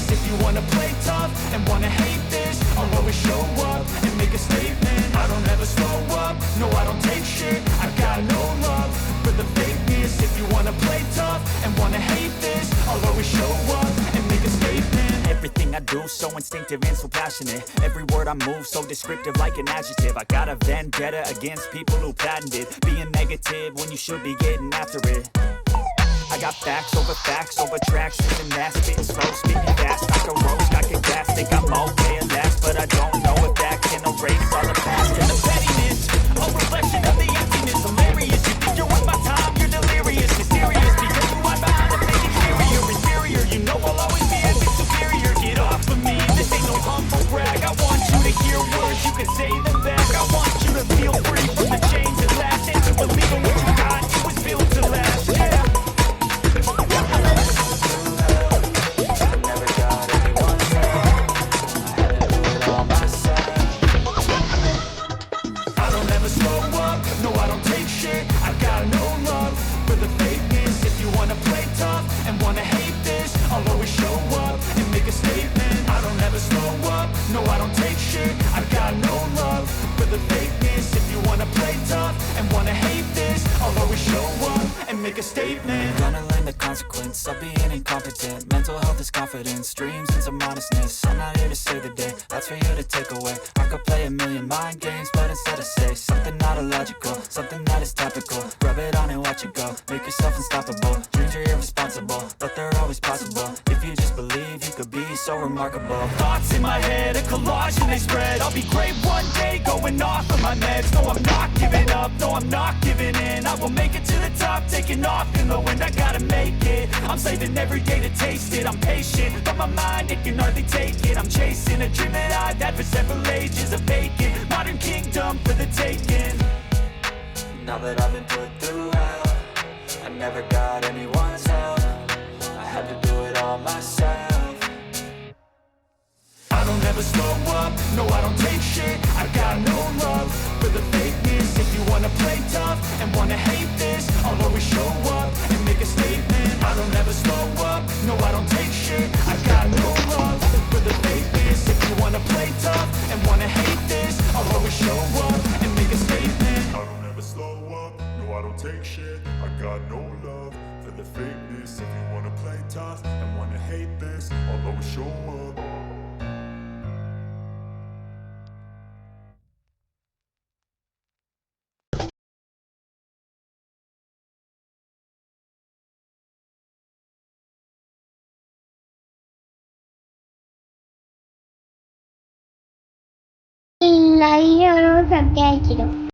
fakeness. If you wanna play tough and wanna hate this, I'll always show up and make a statement. I don't ever slow up, no I don't take shit. I got no love for the fakeness. If you wanna play tough and wanna hate this, I'll always show up and make a statement. Everything I do so instinctive and so passionate. Every word I move so descriptive like an adjective. I got a vendetta against people who patented being negative when you should be getting after it. I got facts over tracks, and that spitting slow, speaking fast like a rose, got get gas, think I'm okay at last, but I don't know if that can erase all the past and the pettiness, a reflection of the emptiness, hilarious, you think you're worth my time, you're delirious, mysterious, because you hide behind a fake exterior, inferior, you know I'll always be a bit superior, get off of me, this ain't no humble brag, I want you to hear words, you can say them back, I want you to feel free from the chains that last, and to believe in what you got, it was built to last, yeah. Make a statement. Gonna learn the consequence of being incompetent. Mental health is confidence, dreams and some honestness. I'm not here to save the day, that's for you to take away. I could play a million mind games, but instead I say something not illogical, something that is topical. Rub it on and watch it go, make yourself unstoppable. Dreams are irresponsible, but they're always possible. If you just believe, you could be so remarkable. Thoughts in my head, a collage and they spread. I'll be great one day, going off of my meds. No, I'm not giving up, no, I'm not giving in. I will make it to the top, taking off in the wind, I gotta make it. I'm saving every day to taste it. I'm patient, but my mind, it can hardly take it. I'm chasing a dream that I've had for several ages, a vacant modern kingdom for the taking. Now that I've been put through hell, I never got anyone's help, I had to do it all myself. I don't ever slow up, no I don't take shit. I got no love for the fakeness. If you wanna play tough and wanna hate this, I'll always show up and make a statement. I don't ever slow up, no I don't take shit. I got no love for the fakeness. If you wanna play tough and wanna hate this, I'll always show up and make a statement. I don't ever slow up, no I don't take shit. I got no love for the fakeness. If you wanna play tough and wanna hate this, I'll always show up. Io non sappiamo.